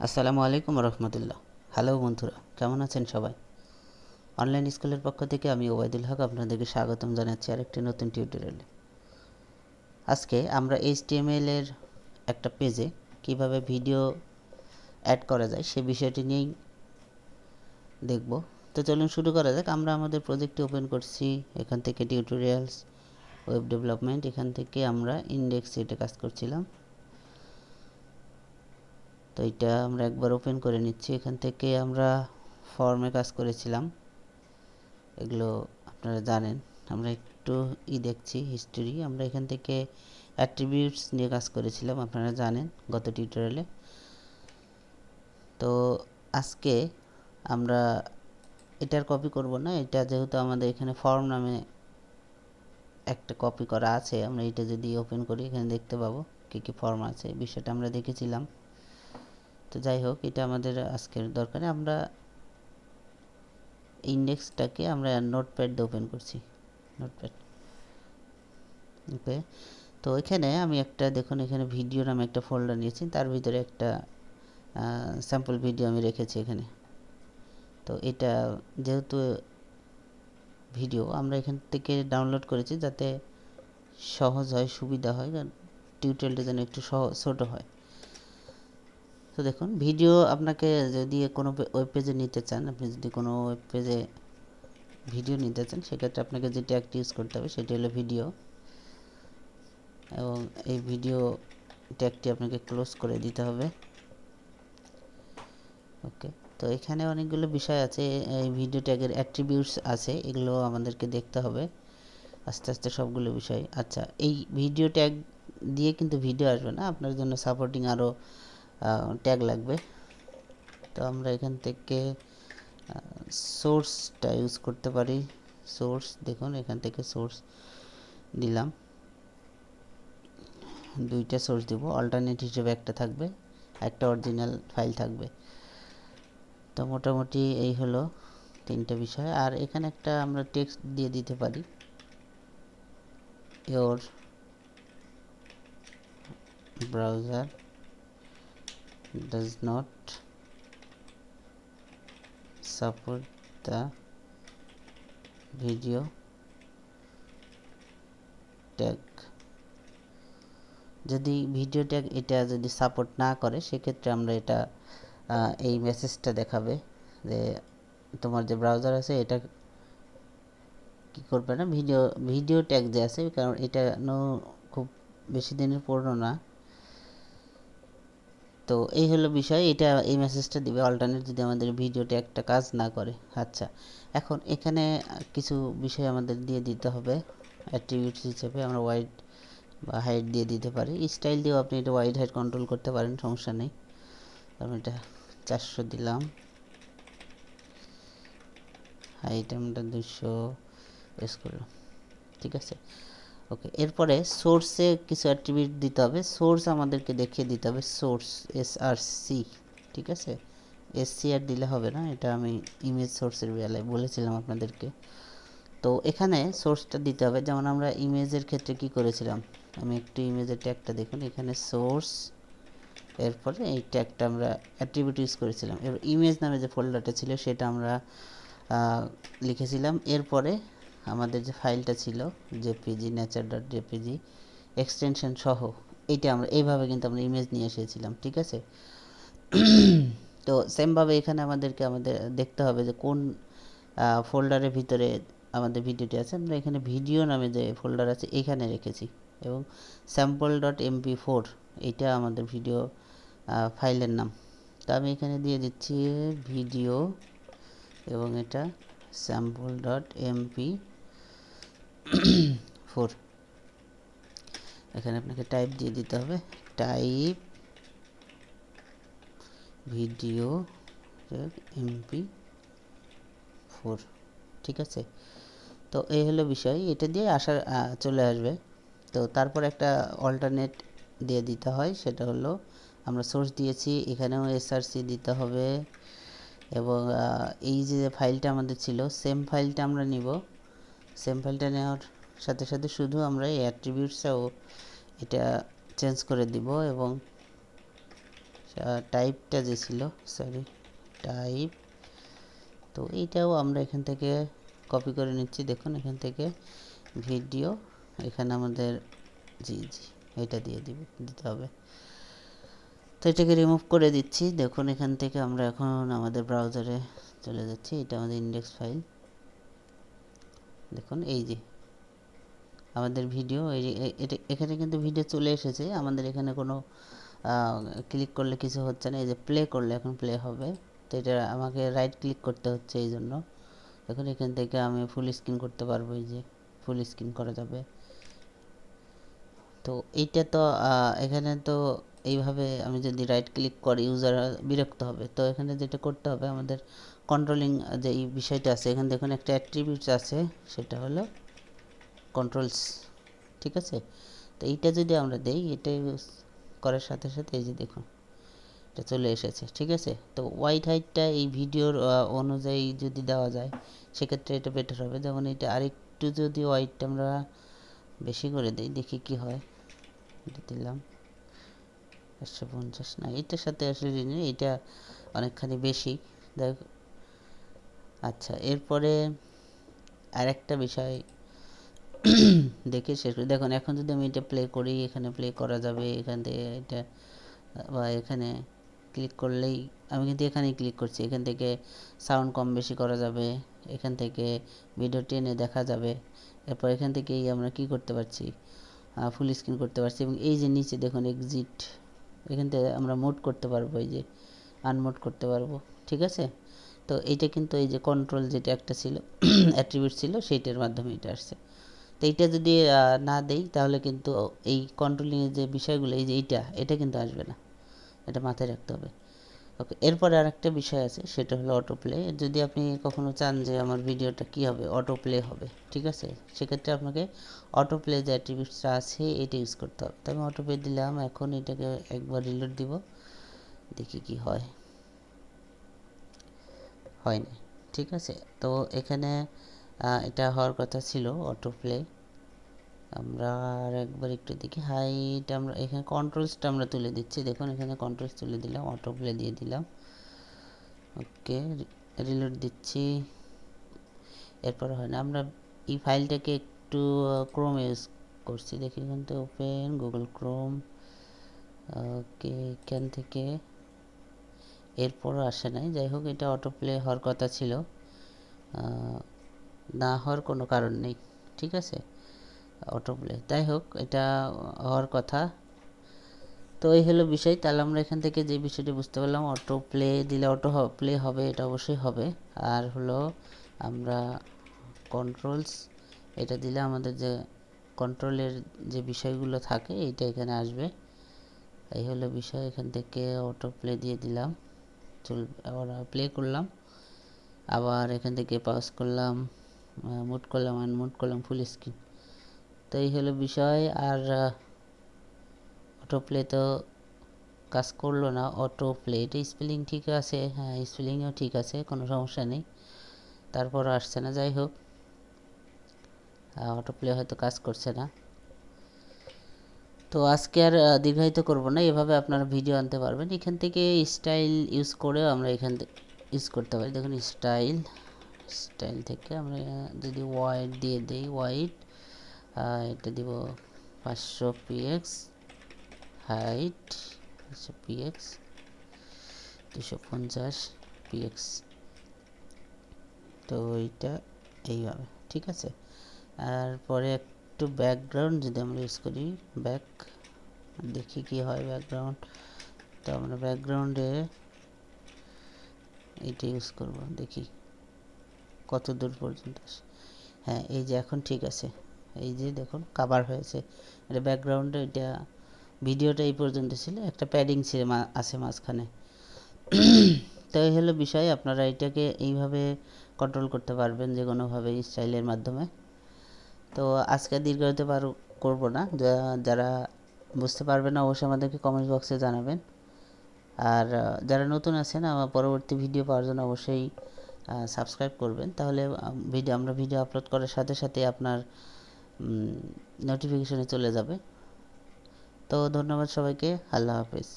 আসসালামু আলাইকুম রহমতুল্লাহ। হ্যালো বন্ধুরা, কেমন আছেন সবাই? অনলাইন স্কুলের পক্ষ থেকে আমি ওবায়দুল হক আপনাদেরকে স্বাগতম জানাচ্ছি আরেকটি নতুন টিউটোরিয়ালে। আজকে আমরা এইচটিএমএল এর একটা পেজে কিভাবে ভিডিও অ্যাড করা যায় সে বিষয়টি নিয়েই দেখব। তো চলুন শুরু করা যাক। আমরা আমাদের প্রজেক্টটি ওপেন করছি, এখান থেকে টিউটোরিয়ালস, ওয়েব ডেভেলপমেন্ট, এখান থেকে আমরা ইন্ডেক্স সেটে কাজ করছিলাম। তো এটা আমরা একবার ওপেন করে নিচ্ছি। এখান থেকে আমরা ফর্মে কাজ করেছিলাম, এগুলো আপনারা জানেন। আমরা একটু দেখছি হিস্টোরি। আমরা এখান থেকে অ্যাট্রিবিউটস নিয়ে কাজ করেছিলাম, আপনারা জানেন গত টিউটোরিয়ালে। তো আজকে আমরা এটার কপি করব না, এটা যেহেতু আমাদের এখানে ফর্ম নামে একটা কপি করা আছে, আমরা এটা যদি ওপেন করি এখানে দেখতে পাবো কী কী ফর্ম আছে, বিষয়টা আমরা দেখেছিলাম। তো যাই হোক, এটা আমাদের আজকের দরকারে। আমরা ইন্ডেক্সটাকে আমরা নোটপ্যাড দিয়ে ওপেন করছি, নোটপ্যাড। ওকে, তো এখানে আমি একটা দেখুন, এখানে ভিডিও নামে একটা ফোল্ডার নিয়েছি, তার ভিতরে একটা স্যাম্পল ভিডিও আমি রেখেছি এখানে। তো এটা যেহেতু ভিডিও আমরা এখান থেকে ডাউনলোড করেছি যাতে সহজ হয়, সুবিধা হয়, টিউটোরিয়ালটা যেন একটু ছোটো হয়। তো দেখুন, ভিডিও আপনাকে যদি কোনো ওয়েব পেজে নিতে চান, আপনি যদি কোনো ওয়েব পেজে ভিডিও নিতে চান, সেক্ষেত্রে আপনাকে যে ট্যাগটি ইউজ করতে হবে সেটি হলো ভিডিও, এবং এই ভিডিও ট্যাগটি আপনাকে ক্লোজ করে দিতে হবে। ওকে, তো এখানে অনেকগুলো বিষয় আছে, এই ভিডিও ট্যাগের অ্যাট্রিবিউটস আছে, এগুলো আমাদেরকে দেখতে হবে আস্তে আস্তে সবগুলো বিষয়। আচ্ছা, এই ভিডিও ট্যাগ দিয়ে কিন্তু ভিডিও আসবে না, আপনার জন্য সাপোর্টিং আরও ট্যাগ লাগবে। তো আমরা এখান থেকে সোর্সটা ইউজ করতে পারি। সোর্স দেখুন, এখান থেকে সোর্স দিলাম, দুইটা সোর্স দিব, অল্টারনেট হিসেবে একটা থাকবে, একটা অরিজিনাল ফাইল থাকবে। তো মোটামুটি এই হলো তিনটে বিষয়। আর এখানে একটা আমরা টেক্সট দিয়ে দিতে পারি, your browser does not support the video tag। যদি ভিডিও ট্যাগ এটা যদি সাপোর্ট না করে সেক্ষেত্রে আমরা এটা এই মেসেজটা দেখাবে যে তোমার যে ব্রাউজার আছে এটা কি করবে না, ভিডিও ট্যাগ যে আছে, কারণ এটা খুব বেশি দিনের পুরনো না। তো এই হলো বিষয়, এটা এই মেসেজটা দিবে অল্টারনেট যদি আমাদের ভিডিও ট্যাগটা কাজ না করে। আচ্ছা, এখন এখানে কিছু বিষয় আমাদের দিয়ে দিতে হবে অ্যাট্রিবিউটস হিসেবে। আমরা ওয়াইড বা হাইট দিয়ে দিতে পারি, স্টাইল দিয়েও আপনি এটা ওয়াইড হাইট কন্ট্রোল করতে পারেন, সমস্যা নেই। আমি এটা 400 দিলাম, হাইট আমরা 200 এস করলাম, ঠিক আছে। ওকে, এরপরে সোর্সে কিছু অ্যাট্রিবিউট দিতে হবে। সোর্স আমাদেরকে দেখিয়ে দিতে হবে, সোর্স SRC, ঠিক আছে। SC আর দিলে হবে না, এটা আমি ইমেজ সোর্সের বেলায় বলেছিলাম আপনাদেরকে। তো এখানে সোর্সটা দিতে হবে, যেমন আমরা ইমেজের ক্ষেত্রে কি করেছিলাম, আমি একটু ইমেজের ট্যাগটা দেখুন, এখানে সোর্স, এরপরে এই ট্যাগটা আমরা অ্যাট্রিবিউট ইউজ করেছিলাম। এবার ইমেজ নামে যে ফোল্ডারটা ছিল সেটা আমরা লিখেছিলাম। এরপরে আমাদের যে ফাইলটা ছিল জেপিজি, nature.jpg এক্সটেনশন সহ, এইটা আমরা এইভাবে কিন্তু আমরা ইমেজ নিয়ে এসেছিলাম, ঠিক আছে। তো সেমভাবে এখানে আমাদেরকে দেখতে হবে যে কোন ফোল্ডারের ভিতরে আমাদের ভিডিওটি আছে। আমরা এখানে ভিডিও নামে যে ফোল্ডার আছে এখানে রেখেছি, এবং sample.mp4 এইটা আমাদের ভিডিও ফাইলের নাম। তো আমি এখানে দিয়ে দিচ্ছি ভিডিও, এবং এটা sample.mp4। এখানে আপনাকে টাইপ দিয়ে দিতে হবে, টাইপ ভিডিও mp4, ঠিক আছে। তো এই হলো বিষয়, এটা দিয়ে চলে আসবে। তো তারপর একটা অল্টারনেট দিয়ে দিতে হয়, সেটা হলো আমরা সোর্স দিয়েছি, এখানেও SRC দিতে হবে, এবং এই যে ফাইলটা আমাদের ছিল সেম ফাইলটা আমরা নিব। সেম ফাইলটা নেওয়ার সাথে সাথে শুধু আমরা এই অ্যাট্রিবিউটসটাও এটা চেঞ্জ করে দিব, এবং টাইপটা যে ছিল, সরি টাইপ, তো এইটাও আমরা এখান থেকে কপি করে নিচ্ছি। দেখুন এখান থেকে ভিডিও, এখানে আমাদের জি এটা দিয়ে দিতে হবে। তো এটাকে রিমুভ করে দিচ্ছি। দেখুন এখান থেকে আমরা এখন আমাদের ব্রাউজারে চলে যাচ্ছি। এটা আমাদের ইন্ডেক্স ফাইল। দেখুন এই যে আমাদের ভিডিও, এই যে এটা এখানে কিন্তু ভিডিও চলে এসেছে। আমাদের এখানে কোনো ক্লিক করলে কিছু হচ্ছে না। এই যে প্লে করলে এখন প্লে হবে। তো এটা আমাকে রাইট ক্লিক করতে হচ্ছে, এই জন্য। দেখুন এখান থেকে আমি ফুল স্ক্রিন করতে পারবো, এই যে ফুল স্ক্রিন করা যাবে। তো এইটা তো এখানে তো এইভাবে আমি যদি রাইট ক্লিক করি ইউজার বিরক্ত হবে। তো এখানে যেটা করতে হবে আমাদের কন্ট্রোলিং যে এই বিষয়টা আছে, এখানে দেখুন একটা অ্যাট্রিবিউটস আছে, সেটা হলো কন্ট্রোলস, ঠিক আছে। তো এইটা যদি আমরা দেই, এটা ইউজ করার সাথে সাথে এই যে দেখুন এটা চলে এসেছে, ঠিক আছে। তো হোয়াইট হাইটটা এই ভিডিওর অনুযায়ী যদি দেওয়া যায় সেক্ষেত্রে এটা বেটার হবে। যেমন এটা আরেকটু যদি হোয়াইটটা আমরা বেশি করে দিই, দেখি কি হয়। এটা দিলাম 150 না, এটার সাথে আসলে এটা অনেকখানি বেশি। দেখ আচ্ছা, এরপরে আরেকটা বিষয় দেখে শেষ করি। দেখুন এখন যদি আমি এটা প্লে করি, এখানে প্লে করা যাবে। এখান থেকে এটা বা এখানে ক্লিক করলেই, আমি কিন্তু এখানেই ক্লিক করছি, এখান থেকে সাউন্ড কম বেশি করা যাবে, এখান থেকে ভিডিও টেনে দেখা যাবে। এরপর এখান থেকেই আমরা কি করতে পারছি, ফুল স্ক্রিন করতে পারছি। এবং এই যে নিচে দেখুন এক্সিট, এখান থেকে আমরা মোড করতে পারবো, এই যে আনমোড করতে পারবো, ঠিক আছে। তো এইটা কিন্তু এই যে কন্ট্রোল যেটা একটা ছিল অ্যাট্রিবিউট ছিল, সেইটার মাধ্যমে এটা আসছে। তো এইটা যদি না দেই তাহলে কিন্তু এই কন্ট্রোলিংয়ের যে বিষয়গুলো, এই যে এটা কিন্তু আসবে না, এটা মাথায় রাখতে হবে। ওকে, এরপরে আরেকটা বিষয় আছে, সেটা হলো অটো প্লে। যদি আপনি কখনো চান যে আমার ভিডিওটা কী হবে, অটো প্লে হবে, ঠিক আছে, সেক্ষেত্রে আপনাকে অটো প্লে যে অ্যাট্রিবিউটসটা আছে এটা ইউজ করতে হবে। তো আমি অটো প্লে দিলাম। এখন এটাকে একবার রিলোড দিব, দেখি কি হয়। হয়নি, ঠিক আছে। তো এখানে এটা হওয়ার কথা ছিল অটো প্লে। আমরা আর একবার একটু দেখি হাইট, আমরা এখানে কন্ট্রোলসটা আমরা তুলে দিচ্ছি। দেখুন এখানে কন্ট্রোলস তুলে দিলাম, অটো প্লে দিয়ে দিলাম। ওকে, রিলোড দিচ্ছি, এরপর হয় না। আমরা এই ফাইলটাকে একটু ক্রোম ইউজ করছি, দেখি এখান থেকে ওপেন গুগল ক্রোম। ওকে, এখান থেকে এরপরও আসে নাই। যাই হোক, এটা অটো প্লে হওয়ার কথা ছিল, না হওয়ার কোনো কারণ নেই, ঠিক আছে, অটো প্লে। যাই হোক, এটা হওয়ার কথা। তো এই হলো বিষয়। তাহলে আমরা এখান থেকে যে বিষয়টি বুঝতে পারলাম, অটো প্লে দিলে অটো প্লে হবে, এটা অবশ্যই হবে। আর হলো আমরা কন্ট্রোলস এটা দিলে আমাদের যে কন্ট্রোলের যে বিষয়গুলো থাকে এইটা এখানে আসবে। এই হলো বিষয়। এখান থেকে অটো প্লে দিয়ে দিলাম, চলবে। আবার প্লে করলাম, আবার এখান থেকে পজ করলাম, মুড করলাম, আনমুড করলাম, ফুল স্ক্রিন। তো এই হলো বিষয়। আর অটো প্লে তো কাজ করলো না। অটো প্লে এটা স্পেলিং ঠিক আছে, হ্যাঁ স্পেলিংও ঠিক আছে, কোনো সমস্যা নেই, তারপর আসছে না। যাই হোক, অটো প্লে হয়তো কাজ করছে না। তো আজকে আর দীর্ঘায়িত করব না, এভাবে আপনারা ভিডিও আনতে পারবেন। এখান থেকে স্টাইল ইউজ করেও আমরা এখান থেকে ইউজ করতে পারি। দেখুন স্টাইল থেকে আমরা যদি হোয়াইট দিয়ে দিই, হোয়াইট এটা দিব 500 px, হাইট 500 px, 250 px। তো এইটা এইভাবে, ঠিক আছে। আর পরে একটু ব্যাকগ্রাউন্ড যদি আমরা ইউজ করি, দেখি কি হয় ব্যাকগ্রাউন্ড। তো আমরা ব্যাকগ্রাউন্ডে এটা ইউজ করব, দেখি কত দূর পর্যন্ত আসে। হ্যাঁ, এই যে এখন ঠিক আছে, এই যে দেখুন কভার হয়েছে। এটা ব্যাকগ্রাউন্ডে, এটা ভিডিওটা এই পর্যন্ত ছিল, একটা প্যাডিং ছিল আছে মাঝখানে। তো এই হলো বিষয়। আপনারা এটাকে এইভাবে কন্ট্রোল করতে পারবেন যে কোনোভাবে স্টাইলের মাধ্যমে। তো আজকে দীর্ঘায়িত করব না। যারা বুঝতে পারবেন না অবশ্যই আমাদেরকে কমেন্ট বক্সে জানাবেন। আর যারা নতুন আছেন, আমার পরবর্তী ভিডিও পাওয়ার জন্য অবশ্যই সাবস্ক্রাইব করবেন। তাহলে আমরা ভিডিও আপলোড করার সাথে সাথে আপনার নোটিফিকেশনে চলে যাবে। তো ধন্যবাদ সবাইকে, আল্লাহ হাফেজ।